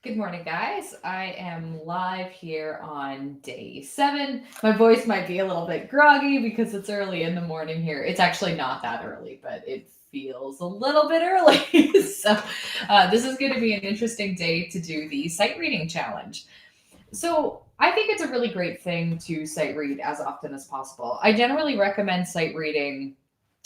Good morning, guys. I am live here on day 7. My voice might be a little bit groggy because it's early in the morning here. It's actually not that early, but it feels a little bit early. This is going to be an interesting day to do the sight reading challenge. So, I think it's a really great thing to sight read as often as possible. I generally recommend sight reading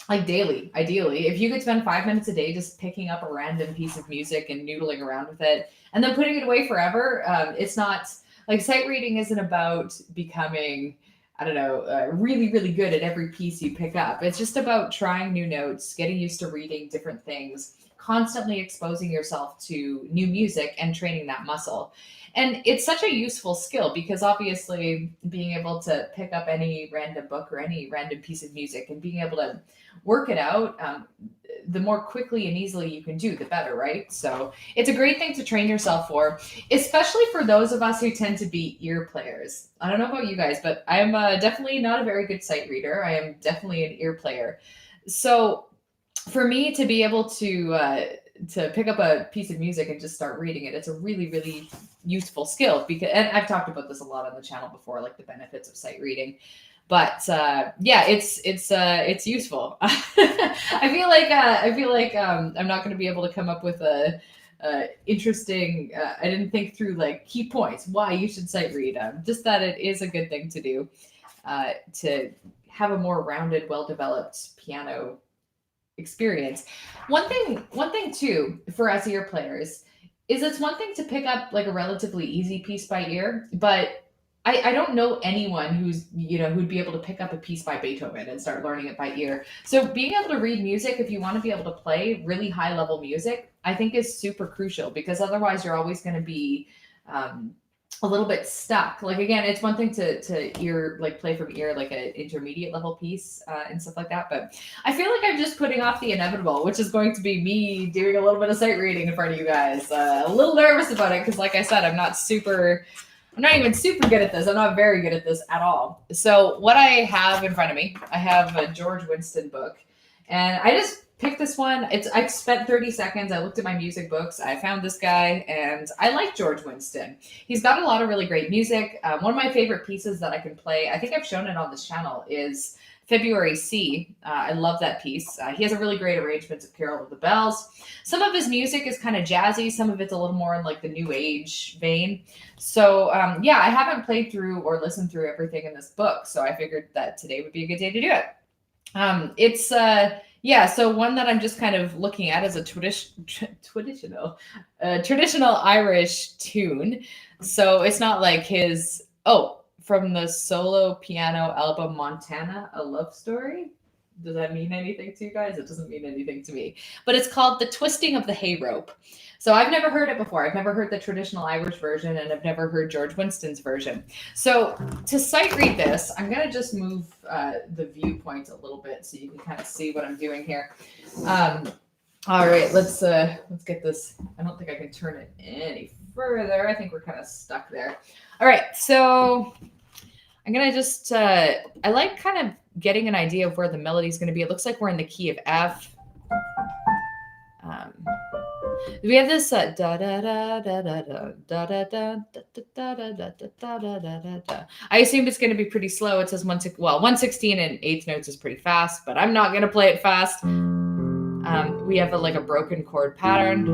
like daily, ideally. If you could spend 5 minutes a day just picking up a random piece of music and noodling around with it and then putting it away forever, it's not like sight reading isn't about becoming, I don't know, really, really good at every piece you pick up. It's just about trying new notes, getting used to reading different things, constantly exposing yourself to new music and training that muscle. And it's such a useful skill because obviously being able to pick up any random book or any random piece of music and being able to work it out, the more quickly and easily you can do, the better, right? So it's a great thing to train yourself for, especially for those of us who tend to be ear players. I don't know about you guys, but I am definitely not a very good sight reader. I am definitely an ear player. So for me to be able to pick up a piece of music and just start reading it, it's a really, really useful skill because, and I've talked about this a lot on the channel before, like the benefits of sight reading. But yeah, it's useful. I feel like I'm not going to be able to come up with a interesting. I didn't think through like key points why you should sight read. Just that it is a good thing to do to have a more rounded, well developed piano experience. One thing too for us ear players is it's one thing to pick up like a relatively easy piece by ear, but I don't know anyone who'd be able to pick up a piece by Beethoven and start learning it by ear. So being able to read music, if you want to be able to play really high level music, I think is super crucial because otherwise you're always going to be a little bit stuck. Like again, it's one thing to ear like play from ear like an intermediate level piece and stuff like that. But I feel like I'm just putting off the inevitable, which is going to be me doing a little bit of sight reading in front of you guys. A little nervous about it because, like I said, I'm not even super good at this. I'm not very good at this at all. So what I have in front of me, I have a George Winston book, and I just picked this one. I spent 30 seconds. I looked at my music books. I found this guy, and I like George Winston. He's got a lot of really great music. One of my favorite pieces that I can play, I think I've shown it on this channel, is February C. I love that piece. He has a really great arrangement of Carol of the Bells. Some of his music is kind of jazzy. Some of it's a little more in like the new age vein. So yeah, I haven't played through or listened through everything in this book. So I figured that today would be a good day to do it. It's yeah, so one that I'm just kind of looking at is a traditional Irish tune. So it's not like his from the solo piano album Montana, A Love Story. Does that mean anything to you guys? It doesn't mean anything to me. But it's called The Twisting of the Hay Rope. So I've never heard it before. I've never heard the traditional Irish version, and I've never heard George Winston's version. So to sight read this, I'm going to just move the viewpoint a little bit so you can kind of see what I'm doing here. All right, let's get this. I don't think I can turn it any further. I think we're kind of stuck there. All right, so I'm gonna just I like kind of getting an idea of where the melody is going to be. It looks like we're in the key of F. We have this da da da da da da da da da da da da da da. I assume it's going to be pretty slow. It says 116 and eighth notes is pretty fast, but I'm not going to play it fast. We have like a broken chord pattern.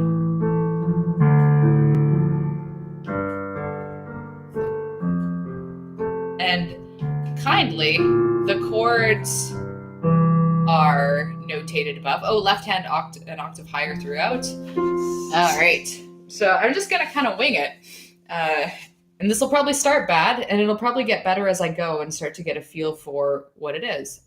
And kindly, the chords are notated above. Oh, left hand an octave higher throughout. All right. So I'm just going to kind of wing it. And this will probably start bad, and it'll probably get better as I go and start to get a feel for what it is.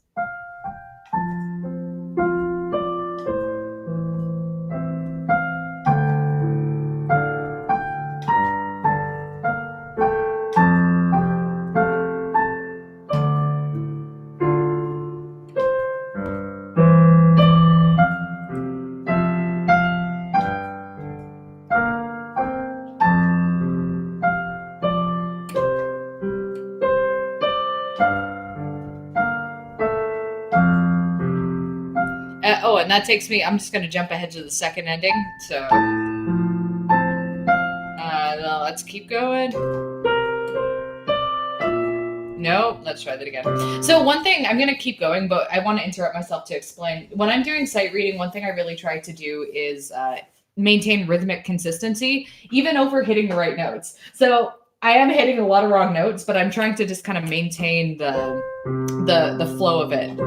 And that takes me, I'm just going to jump ahead to the second ending. So Let's keep going. No, let's try that again. So one thing, I'm going to keep going, but I want to interrupt myself to explain. When I'm doing sight reading, one thing I really try to do is maintain rhythmic consistency, even over hitting the right notes. So I am hitting a lot of wrong notes, but I'm trying to just kind of maintain the flow of it.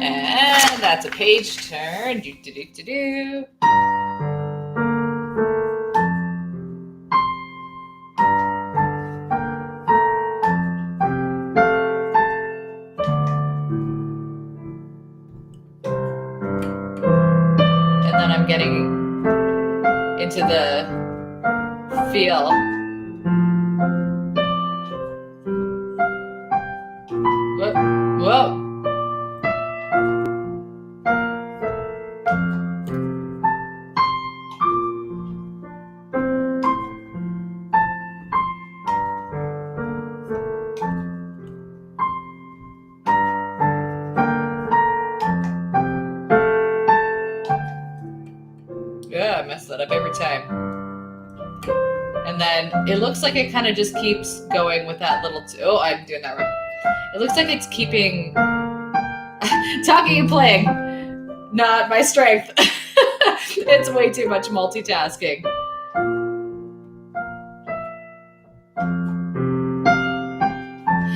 And that's a page turn. Do, do, do, do, do. And then I'm getting into the feel. Whoa. Yeah, I mess that up every time. And then it looks like it kind of just keeps going with that little... Oh, I'm doing that wrong. It looks like it's keeping... Talking and playing. Not my strength. It's way too much multitasking.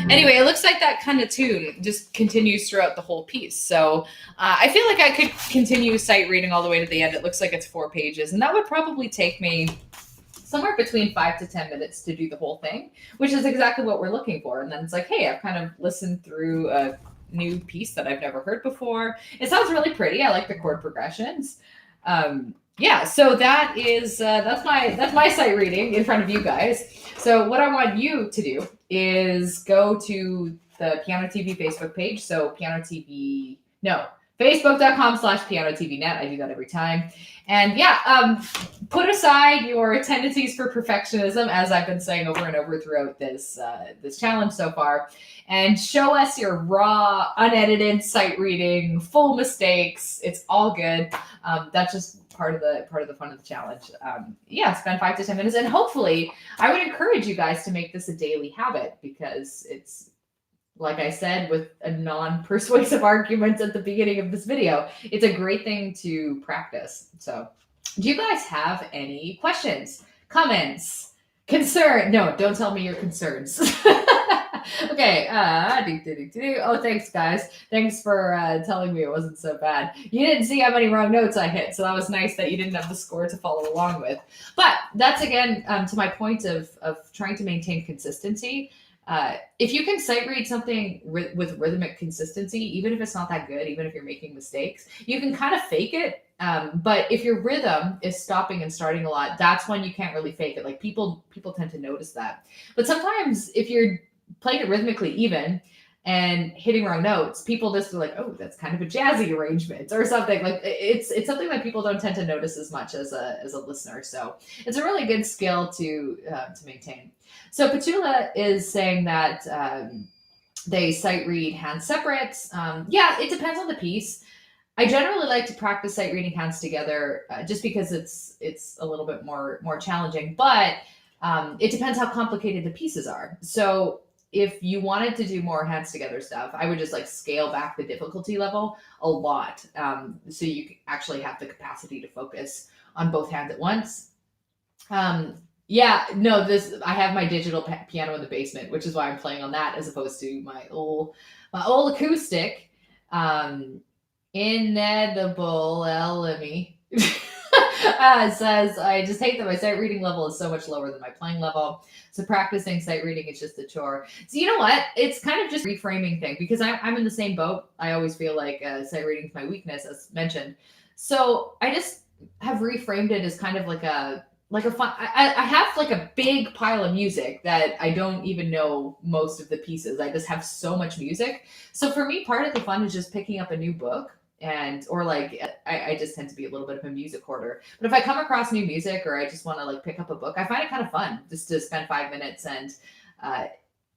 Anyway, it looks like that kind of tune just continues throughout the whole piece. So I feel like I could continue sight reading all the way to the end. It looks like it's 4 pages, and that would probably take me somewhere between 5 to 10 minutes to do the whole thing, which is exactly what we're looking for. And then it's like, hey, I've kind of listened through a new piece that I've never heard before. It sounds really pretty. I like the chord progressions. Yeah, so that is that's my sight reading in front of you guys. So what I want you to do is go to the Piano TV Facebook page. So Facebook.com/pianotvnet. I do that every time. And yeah, put aside your tendencies for perfectionism, as I've been saying over and over throughout this challenge so far, and show us your raw, unedited sight reading, full mistakes. It's all good. That's just part of the fun of the challenge. Yeah, spend 5 to 10 minutes, and hopefully, I would encourage you guys to make this a daily habit, because it's, like I said, with a non-persuasive argument at the beginning of this video, it's a great thing to practice. So, do you guys have any questions, comments, concern? No, don't tell me your concerns. Okay. Oh, thanks, guys. Thanks for telling me it wasn't so bad. You didn't see how many wrong notes I hit, so that was nice that you didn't have the score to follow along with. But that's, again, to my point of trying to maintain consistency. If you can sight read something with rhythmic consistency, even if it's not that good, even if you're making mistakes, you can kind of fake it. But if your rhythm is stopping and starting a lot, that's when you can't really fake it. Like people tend to notice that. But sometimes if you're playing it rhythmically even and hitting wrong notes, people just are like, oh, that's kind of a jazzy arrangement or something. Like it's something that people don't tend to notice as much as a listener. So it's a really good skill to maintain. So Petula is saying that they sight read hands separate. Yeah, it depends on the piece. I generally like to practice sight reading hands together just because it's a little bit more challenging. But it depends how complicated the pieces are. So if you wanted to do more hands together stuff, I would just like scale back the difficulty level a lot, so you actually have the capacity to focus on both hands at once. Yeah, no, I have my digital piano in the basement, which is why I'm playing on that as opposed to my old acoustic. Inedible LME says, I just hate that my sight reading level is so much lower than my playing level. So practicing sight reading is just a chore. So you know what? It's kind of just a reframing thing, because I'm in the same boat. I always feel like sight reading is my weakness, as mentioned. So I just have reframed it as kind of like a fun. I have like a big pile of music that I don't even know most of the pieces. I just have so much music. So for me, part of the fun is just picking up a new book. Or like I just tend to be a little bit of a music hoarder. But if I come across new music, or I just want to like pick up a book, I find it kind of fun just to spend 5 minutes and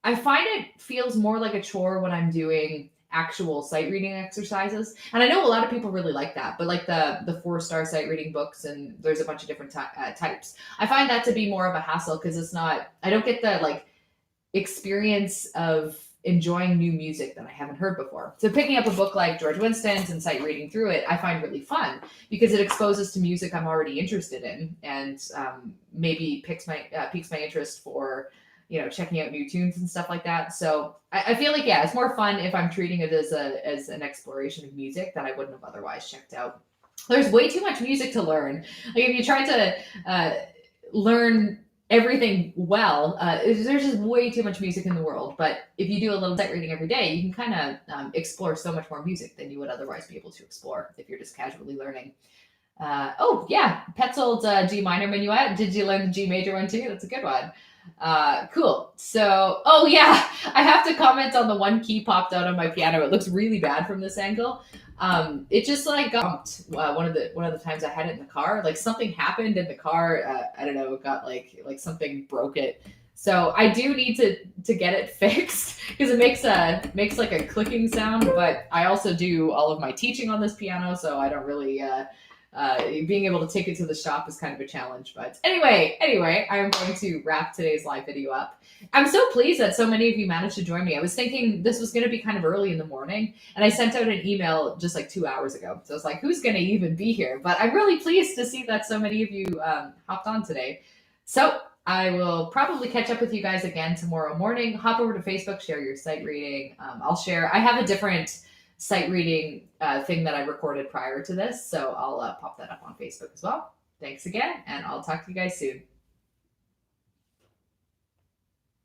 I find it feels more like a chore when I'm doing actual sight reading exercises. And I know a lot of people really like that, but like the 4-star sight reading books, and there's a bunch of different types. I find that to be more of a hassle because it's not, I don't get the like experience of enjoying new music that I haven't heard before. So picking up a book like George Winston's and sight reading through it, I find really fun because it exposes to music I'm already interested in, and maybe piques my interest for checking out new tunes and stuff like that. So I feel like it's more fun if I'm treating it as an exploration of music that I wouldn't have otherwise checked out. There's way too much music to learn. Like if you try to learn everything well, there's just way too much music in the world. But if you do a little sight reading every day, you can kind of explore so much more music than you would otherwise be able to explore if you're just casually learning. Oh yeah, Petzold's G minor minuet. Did you learn the G major one too? That's a good one. Cool. So, oh yeah, I have to comment on the one key popped out on my piano. It looks really bad from this angle. It just like got bumped, one of the times I had it in the car. Like something happened in the car. I don't know. It got like something broke it. So I do need to get it fixed because it makes like a clicking sound. But I also do all of my teaching on this piano, so I don't really. Being able to take it to the shop is kind of a challenge. But anyway, I am going to wrap today's live video up. I'm so pleased that so many of you managed to join me. I was thinking this was going to be kind of early in the morning, and I sent out an email just like 2 hours ago. So I was like, who's going to even be here? But I'm really pleased to see that so many of you hopped on today. So I will probably catch up with you guys again tomorrow morning. Hop over to Facebook, share your sight reading. I'll share. I have a different sight reading thing that I recorded prior to this. So I'll pop that up on Facebook as well. Thanks again, and I'll talk to you guys soon.